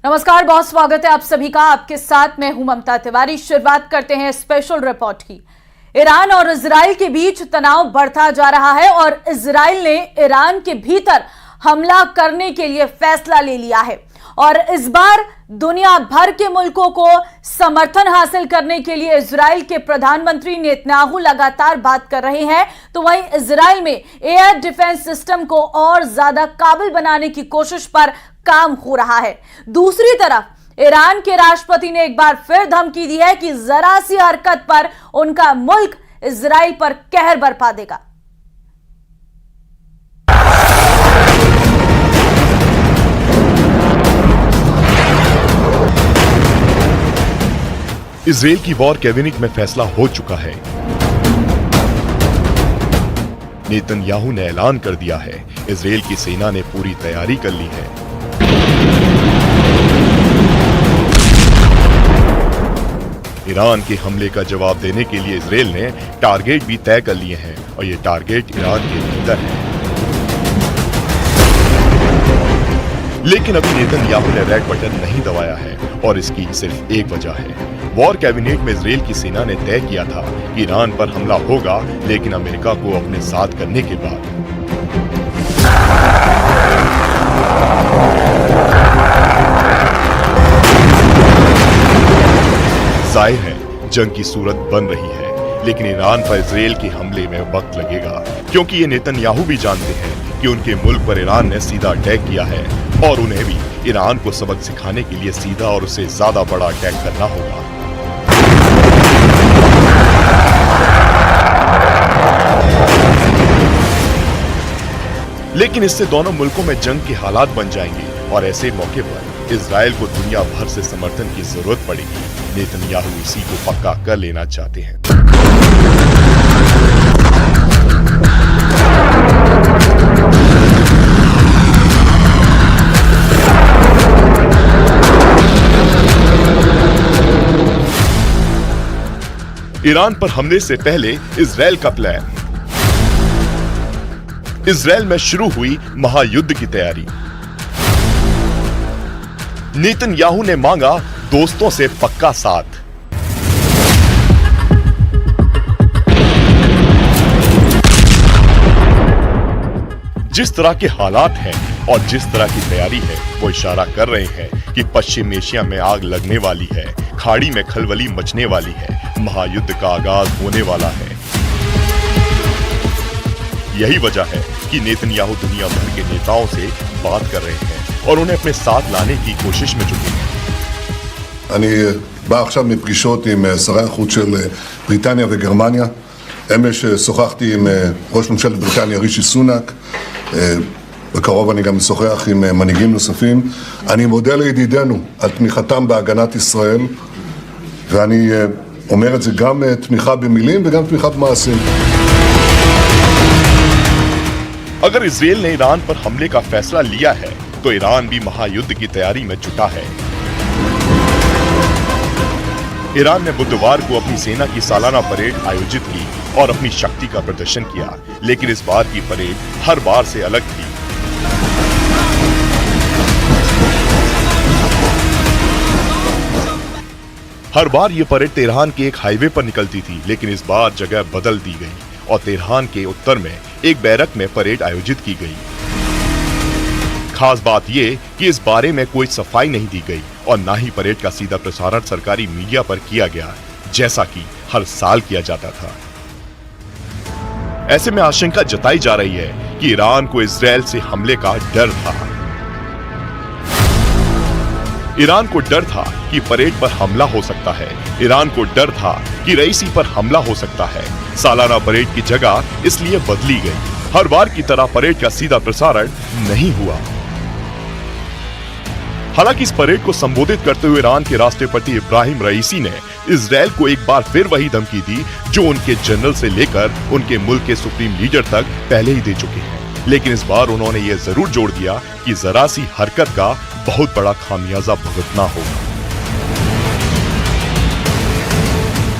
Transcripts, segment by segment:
नमस्कार, बहुत स्वागत है आप सभी का। आपके साथ मैं हूं ममता तिवारी। शुरुआत करते हैं स्पेशल रिपोर्ट की। ईरान और इजराइल के बीच तनाव बढ़ता जा रहा है और इजराइल ने ईरान के भीतर हमला करने के लिए फैसला ले लिया है और इस बार दुनिया भर के मुल्कों को समर्थन हासिल करने के लिए इजराइल के प्रधानमंत्री नेतन्याहू लगातार बात कर रहे हैं, तो वहीं इजराइल में एयर डिफेंस सिस्टम को और ज्यादा काबिल बनाने की कोशिश पर काम हो रहा है। दूसरी तरफ ईरान के राष्ट्रपति ने एक बार फिर धमकी दी है कि जरा सी हरकत पर उनका मुल्क इजराइल पर कहर बरपा देगा। इजराइल की वॉर कैबिनेट में फैसला हो चुका है। नेतन्याहू ने ऐलान कर दिया है, इजराइल की सेना ने पूरी तैयारी कर ली है। ईरान के हमले का जवाब देने के लिए इजराइल ने टारगेट भी तय कर लिए हैं और ये टारगेट ईरान के भीतर है। लेकिन अभी नेतन्याहू ने रेड बटन नहीं दबाया है और इसकी सिर्फ एक वजह है। वॉर कैबिनेट में इजराइल की सेना ने तय किया था कि ईरान पर हमला होगा, लेकिन अमेरिका को अपने साथ करने के बाद। जाहिर है जंग की सूरत बन रही है, लेकिन ईरान पर इजराइल के हमले में वक्त लगेगा, क्योंकि ये नेतन्याहू भी जानते हैं कि उनके मुल्क पर ईरान ने सीधा अटैक किया है और उन्हें भी ईरान को सबक सिखाने के लिए सीधा और उससे ज्यादा बड़ा अटैक करना होगा। लेकिन इससे दोनों मुल्कों में जंग के हालात बन जाएंगे और ऐसे मौके पर इजराइल को दुनिया भर से समर्थन की जरूरत पड़ेगी। नेतन्याहू इसी को पक्का कर लेना चाहते हैं। ईरान पर हमले से पहले इजराइल का प्लान। इजराइल में शुरू हुई महायुद्ध की तैयारी। नेतन्याहू ने मांगा दोस्तों से पक्का साथ। जिस तरह के हालात हैं और जिस तरह की तैयारी है, वो इशारा कर रहे हैं कि पश्चिम एशिया में आग लगने वाली है, खाड़ी में खलबली मचने वाली है, महायुद्ध का आगाज होने वाला है। यही वजह है कि नेतन्याहू दुनिया भर के नेताओं से बात कर रहे हैं और उन्हें अपने साथ लाने की कोशिश में जुटे हैं। אני בא עכשיו מפגישות עם שרי החוץ של בריטניה וגרמניה. אמש שוחחתי עם ראש ממשלת בריטניה רישי סונאק. בקרוב אני גם משוחח עם מנהיגים נוספים. אני מודה לידידינו על תמיכתם בהגנת ישראל, ואני אומר את זה גם תמיכה במילים וגם תמיכה במעשים. अगर इजराइल ने ईरान पर हमले का फैसला लिया है, तो ईरान भी महायुद्ध की तैयारी में जुटा है। ईरान ने बुधवार को अपनी सेना की सालाना परेड आयोजित की और अपनी शक्ति का प्रदर्शन किया, लेकिन इस बार की परेड हर बार से अलग थी। हर बार ये परेड तेहरान के एक हाईवे पर निकलती थी, लेकिन इस बार जगह बदल दी गई और तेहरान के उत्तर में एक बैरक में परेड आयोजित की गई। खास बात ये कि इस बारे में कोई सफाई नहीं दी गई और ना ही परेड का सीधा प्रसारण सरकारी मीडिया पर किया गया, जैसा कि हर साल किया जाता था। ऐसे में आशंका जताई जा रही है कि ईरान को इजराइल से हमले का डर था। ईरान को डर था कि परेड पर हमला हो सकता है। ईरान को डर था कि रईसी पर हमला हो सकता है। सालाना परेड की जगह इसलिए बदली गई। हर बार की तरह परेड का सीधा प्रसारण नहीं हुआ। हालांकि इस परेड को संबोधित करते हुए ईरान के राष्ट्रपति इब्राहिम रईसी ने इजराइल को एक बार फिर वही धमकी दी जो उनके जनरल से लेकर उनके मुल्क के सुप्रीम लीडर तक पहले ही दे चुके हैं। लेकिन इस बार उन्होंने यह जरूर जोड़ दिया कि जरा सी हरकत का बहुत बड़ा खामियाजा भुगतना होगा।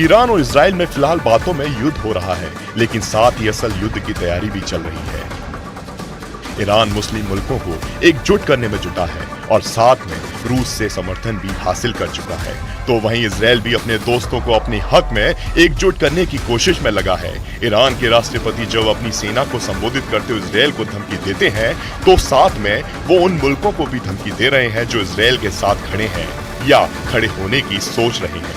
ईरान और इजराइल में फिलहाल बातों में युद्ध हो रहा है, लेकिन साथ ही असल युद्ध की तैयारी भी चल रही है। ईरान मुस्लिम मुल्कों को एकजुट करने में जुटा है और साथ में रूस से समर्थन भी हासिल कर चुका है, तो वहीं इजराइल भी अपने दोस्तों को अपने हक में एकजुट करने की कोशिश में लगा है। ईरान के राष्ट्रपति जब अपनी सेना को संबोधित करते हुए इजराइल को धमकी देते हैं, तो साथ में वो उन मुल्कों को भी धमकी दे रहे हैं जो इजराइल के साथ खड़े हैं या खड़े होने की सोच रहे हैं।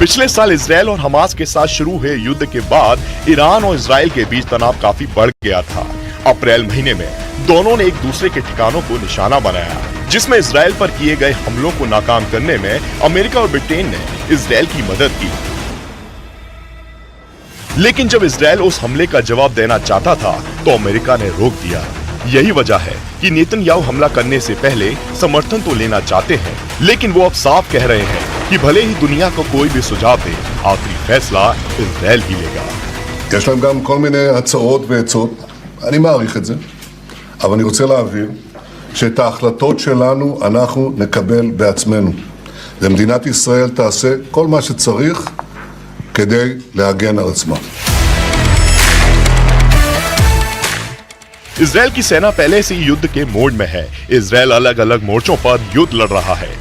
पिछले साल इजराइल और हमास के साथ शुरू हुए युद्ध के बाद ईरान और इजराइल के बीच तनाव काफी बढ़ गया था। अप्रैल महीने में दोनों ने एक दूसरे के ठिकानों को निशाना बनाया, जिसमें इजराइल पर किए गए हमलों को नाकाम करने में अमेरिका और ब्रिटेन ने इजराइल की मदद की। लेकिन जब इजराइल उस हमले का जवाब देना चाहता था, तो अमेरिका ने रोक दिया। यही वजह है कि नेतन्याहू हमला करने से पहले समर्थन तो लेना चाहते हैं, लेकिन वो अब साफ कह रहे हैं कि भले ही दुनिया को कोई भी सुझाव दे, आखिरी फैसला इजराइल ही लेगा। יש להם גם כל מיני הצעות ועצות, אני מעריך את זה, אבל אני רוצה להבהיר שאת ההחלטות שלנו אנחנו נקבל בעצמנו. ומדינת ישראל תעשה כל מה שצריך כדי להגן על עצמה. इजराइल की सेना पहले से ही युद्ध के मोड में है। इजराइल अलग अलग मोर्चों पर युद्ध लड़ रहा है।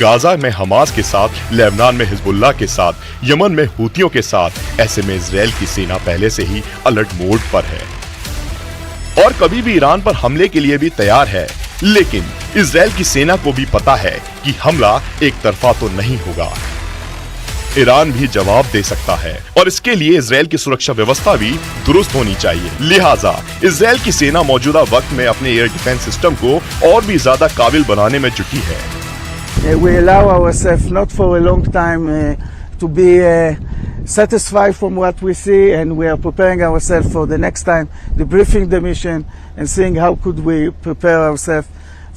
गाजा में हमास के साथ, लेबनान में हिजबुल्लाह के साथ, यमन में हूतियों के साथ। ऐसे में इजराइल की सेना पहले से ही अलर्ट मोड पर है और कभी भी ईरान पर हमले के लिए भी तैयार है। लेकिन इजराइल की सेना को भी पता है कि हमला एक तरफा तो नहीं होगा, ईरान भी जवाब दे सकता है और इसके लिए इजराइल की सुरक्षा व्यवस्था भी दुरुस्त होनी चाहिए। लिहाजा इजराइल की सेना मौजूदा वक्त में अपने एयर डिफेंस सिस्टम को और भी ज्यादा काबिल बनाने में जुटी है। We allow ourselves not for a long time to be satisfied from what we see, and we are preparing ourselves for the next time, debriefing the mission and seeing how could we prepare ourselves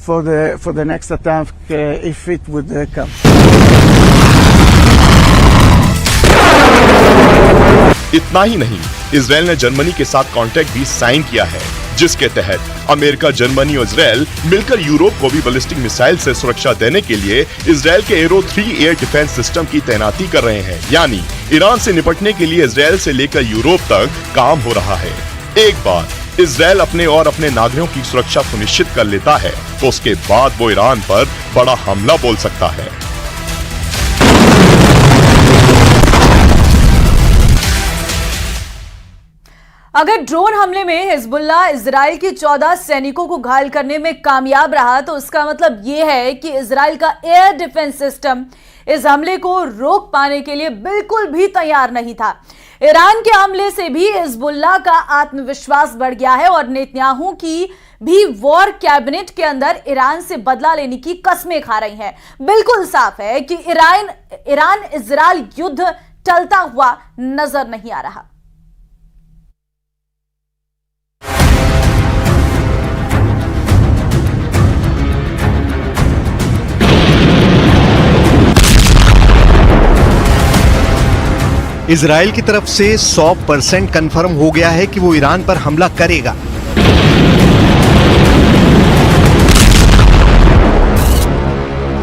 for the next attack if it would come. इतना ही नहीं, Israel ने Germany के साथ contract भी sign किया है, जिसके तहत अमेरिका, जर्मनी और इजराइल मिलकर यूरोप को भी बैलिस्टिक मिसाइल से सुरक्षा देने के लिए इजराइल के एरो 3 एयर डिफेंस सिस्टम की तैनाती कर रहे हैं। यानी ईरान से निपटने के लिए इजराइल से लेकर यूरोप तक काम हो रहा है। एक बार इजराइल अपने और अपने नागरिकों की सुरक्षा सुनिश्चित कर लेता है, तो उसके बाद वो ईरान पर बड़ा हमला बोल सकता है। अगर ड्रोन हमले में हिजबुल्लाह इजराइल के 14 सैनिकों को घायल करने में कामयाब रहा, तो इसका मतलब यह है कि इजराइल का एयर डिफेंस सिस्टम इस हमले को रोक पाने के लिए बिल्कुल भी तैयार नहीं था। ईरान के हमले से भी हिजबुल्लाह का आत्मविश्वास बढ़ गया है और नेतन्याहू की भी वॉर कैबिनेट के अंदर ईरान से बदला लेने की कस्में खा रही हैं। बिल्कुल साफ है कि ईरान इजराइल युद्ध टलता हुआ नजर नहीं आ रहा। इजराइल की तरफ से 100% कंफर्म हो गया है कि वो ईरान पर हमला करेगा।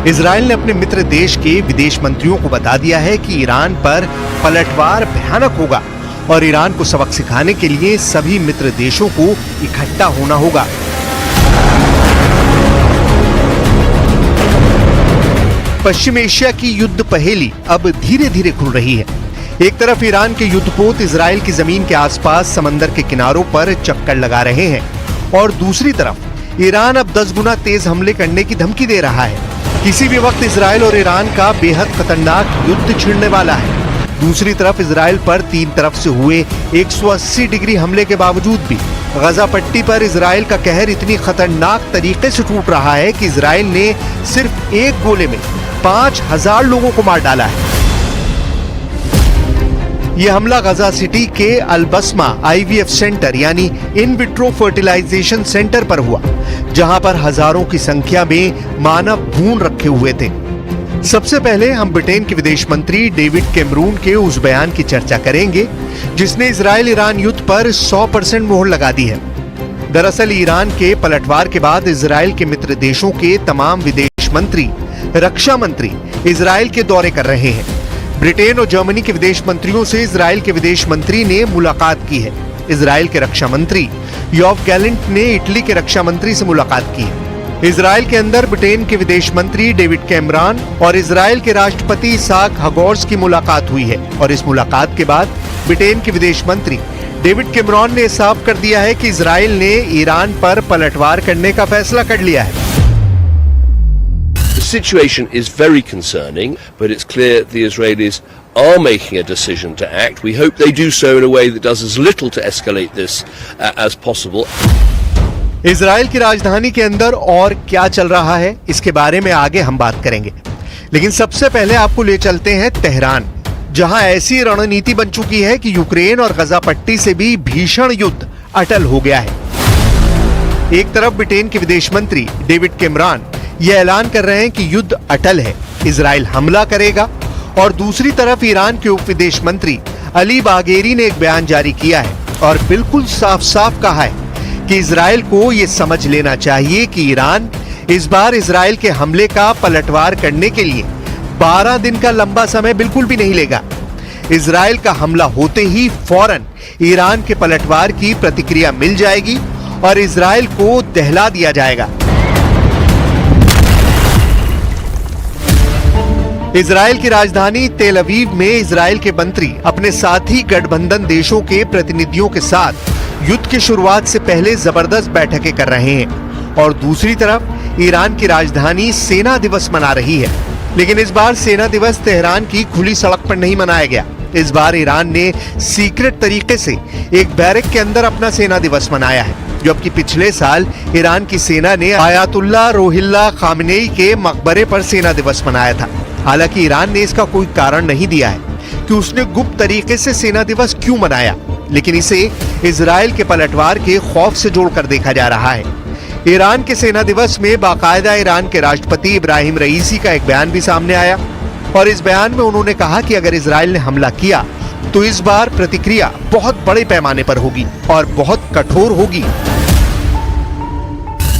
इजराइल ने अपने मित्र देश के विदेश मंत्रियों को बता दिया है कि ईरान पर पलटवार भयानक होगा और ईरान को सबक सिखाने के लिए सभी मित्र देशों को इकट्ठा होना होगा। पश्चिम एशिया की युद्ध पहेली अब धीरे धीरे खुल रही है। एक तरफ ईरान के युद्धपोत इजराइल की जमीन के आसपास समंदर के किनारों पर चक्कर लगा रहे हैं और दूसरी तरफ ईरान अब 10 गुना तेज हमले करने की धमकी दे रहा है। किसी भी वक्त इजराइल और ईरान का बेहद खतरनाक युद्ध छिड़ने वाला है। दूसरी तरफ इजराइल पर तीन तरफ से हुए 180 डिग्री हमले के बावजूद भी गजा पट्टी पर इजराइल का कहर इतनी खतरनाक तरीके से टूट रहा है कि इजराइल ने सिर्फ एक गोले में 5000 लोगों को मार डाला है। यह हमला गजा सिटी के अल-बस्मा IVF सेंटर यानी इन विट्रो फर्टिलाइजेशन सेंटर पर हुआ, जहां पर हजारों की संख्या में मानव भ्रूण रखे हुए थे। सबसे पहले हम ब्रिटेन के विदेश मंत्री डेविड कैमरून के उस बयान की चर्चा करेंगे जिसने इजराइल ईरान युद्ध पर 100% मोहर लगा दी है। दरअसल ईरान के पलटवार के बाद इजराइल के मित्र देशों के तमाम विदेश मंत्री, रक्षा मंत्री इजराइल के दौरे कर रहे हैं। ब्रिटेन और जर्मनी के विदेश मंत्रियों से इजराइल के विदेश मंत्री ने मुलाकात की है। इजराइल के रक्षा मंत्री योव गैलेंट ने इटली के रक्षा मंत्री से मुलाकात की है। इजराइल के अंदर ब्रिटेन के विदेश मंत्री डेविड कैमरॉन और इजराइल के राष्ट्रपति इसाक हेरज़ोग की मुलाकात हुई है और इस मुलाकात के बाद ब्रिटेन के विदेश मंत्री डेविड कैमरॉन ने साफ कर दिया है कि इजराइल ने ईरान पर पलटवार करने का फैसला कर लिया है। The situation is very concerning, but it's clear the Israelis are making a decision to act. We hope they do so in a way that does as little to escalate this as possible. Israel की राजधानी के अंदर और क्या चल रहा है, इसके बारे में आगे हम बात करेंगे, लेकिन सबसे पहले आपको ले चलते हैं तेहरान, जहां ऐसी रणनीति बन चुकी है कि यूक्रेन और गजा पट्टी से भी भीषण युद्ध अटल हो गया है। एक तरफ ब्रिटेन के विदेश मंत्री डेविड कैमरॉन यह ऐलान कर रहे हैं कि युद्ध अटल है, इजराइल हमला करेगा, और दूसरी तरफ ईरान के उप विदेश मंत्री अली बागेरी ने एक बयान जारी किया है और बिल्कुल साफ साफ कहा है कि इजराइल को यह समझ लेना चाहिए कि ईरान इस बार इजराइल के हमले का पलटवार करने के लिए 12 दिन का लंबा समय बिल्कुल भी नहीं लेगा। इजराइल का हमला होते ही फौरन ईरान के पलटवार की प्रतिक्रिया मिल जाएगी और इजराइल को दहला दिया जाएगा। इजराइल की राजधानी तेल अवीव में इजराइल के मंत्री अपने साथी गठबंधन देशों के प्रतिनिधियों के साथ युद्ध की शुरुआत से पहले जबरदस्त बैठकें कर रहे हैं और दूसरी तरफ ईरान की राजधानी सेना दिवस मना रही है। लेकिन इस बार सेना दिवस तेहरान की खुली सड़क पर नहीं मनाया गया। इस बार ईरान ने सीक्रेट तरीके से एक बैरक के अंदर अपना सेना दिवस मनाया है, जबकि पिछले साल ईरान की सेना ने आयतुल्लाह रोहिल्ला खामेनेई के मकबरे पर सेना दिवस मनाया था। हालांकि ईरान ने इसका कोई कारण नहीं दिया है कि उसने गुप्त तरीके से सेना दिवस क्यों मनाया, लेकिन इसे इजराइल के पलटवार के खौफ से जोड़कर देखा जा रहा है। ईरान के सेना दिवस में बाकायदा ईरान के राष्ट्रपति इब्राहिम रईसी का एक बयान भी सामने आया और इस बयान में उन्होंने कहा कि अगर इजराइल ने हमला किया तो इस बार प्रतिक्रिया बहुत बड़े पैमाने पर होगी और बहुत कठोर होगी।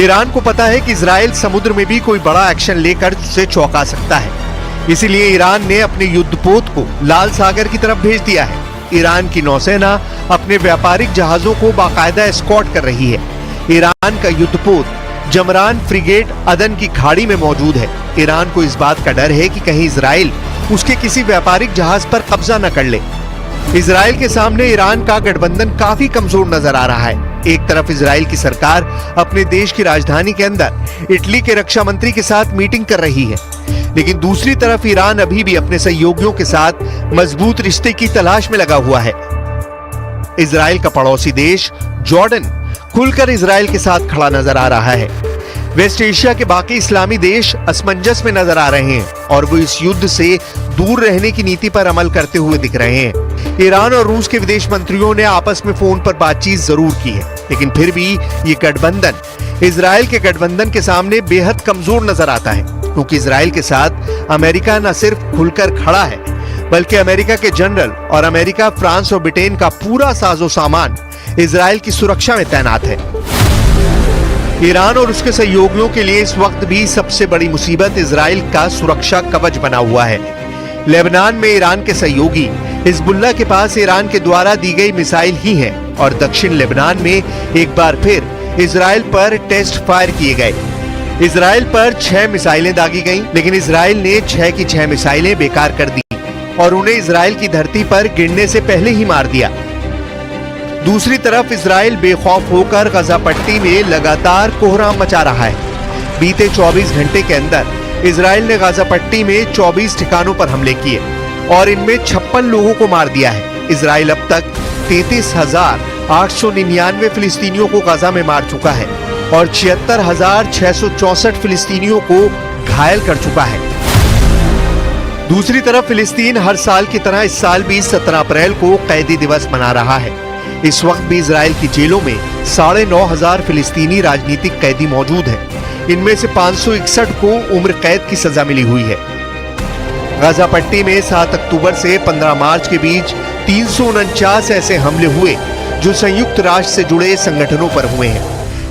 ईरान को पता है कि इजराइल समुद्र में भी कोई बड़ा एक्शन लेकर उसे चौंका सकता है, इसीलिए ईरान ने अपने युद्धपोत को लाल सागर की तरफ भेज दिया है। ईरान की नौसेना अपने व्यापारिक जहाजों को बाकायदा एस्कॉर्ट कर रही है। ईरान का युद्धपोत जमरान फ्रिगेट अदन की खाड़ी में मौजूद है। ईरान को इस बात का डर है कि कहीं इजराइल उसके किसी व्यापारिक जहाज पर कब्जा न कर ले। इजराइल के सामने ईरान का गठबंधन काफी कमजोर नजर आ रहा है। एक तरफ इजराइल की सरकार अपने देश की राजधानी के अंदर इटली के रक्षा मंत्री के साथ मीटिंग कर रही है, लेकिन दूसरी तरफ ईरान अभी भी अपने सहयोगियों के साथ मजबूत रिश्ते की तलाश में लगा हुआ है। इजराइल का पड़ोसी देश जॉर्डन खुलकर इजराइल के साथ खड़ा नजर आ रहा है। वेस्ट एशिया के बाकी इस्लामी देश असमंजस में नजर आ रहे हैं और वो इस युद्ध से दूर रहने की नीति पर अमल करते हुए दिख रहे हैं। ईरान और रूस के विदेश मंत्रियों ने आपस में फोन पर बातचीत जरूर की है, लेकिन फिर भी ये गठबंधन इजराइल के गठबंधन के सामने बेहद कमजोर नजर आता है, क्योंकि इजराइल के साथ अमेरिका न सिर्फ खुलकर खड़ा है, बल्कि अमेरिका के जनरल और अमेरिका, फ्रांस और ब्रिटेन का पूरा साजो सामान इजराइल की सुरक्षा में तैनात है। ईरान और उसके सहयोगियों के लिए इस वक्त भी सबसे बड़ी मुसीबत इजराइल का सुरक्षा कवच बना हुआ है। लेबनान में ईरान के सहयोगी हिजबुल्लाह के पास ईरान के द्वारा दी गई मिसाइल ही है और दक्षिण लेबनान में एक बार फिर इजराइल पर टेस्ट फायर किए गए। इजराइल पर 6 मिसाइलें दागी गईं, लेकिन इजराइल ने 6 की 6 मिसाइलें बेकार कर दी और उन्हें इजराइल की धरती पर गिरने से पहले ही मार दिया। दूसरी तरफ इजराइल बेखौफ होकर गजा पट्टी में लगातार कोहराम मचा रहा है। बीते 24 घंटे के अंदर इजराइल ने गजा पट्टी में 24 ठिकानों पर हमले किए और इनमें 56 लोगों को मार दिया है। इजराइल अब तक 33,899 फिलिस्तीनियों को गजा में मार चुका है और 76,664 फिलिस्तीनियों को घायल कर चुका है। दूसरी तरफ फिलिस्तीन हर साल की तरह इस साल भी 17 अप्रैल को कैदी दिवस मना रहा है। इस वक्त भी इजराइल की जेलों में 9,500 फिलिस्तीनी राजनीतिक कैदी मौजूद हैं। इनमें से 561 को उम्र कैद की सजा मिली हुई है। गजा पट्टी में 7 अक्टूबर से 15 मार्च के बीच 349 ऐसे हमले हुए जो संयुक्त राष्ट्र से जुड़े संगठनों पर हुए हैं,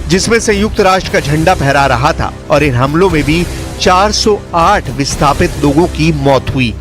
जिसमें संयुक्त राष्ट्र का झंडा फहरा रहा था और इन हमलों में भी 408 विस्थापित लोगों की मौत हुई।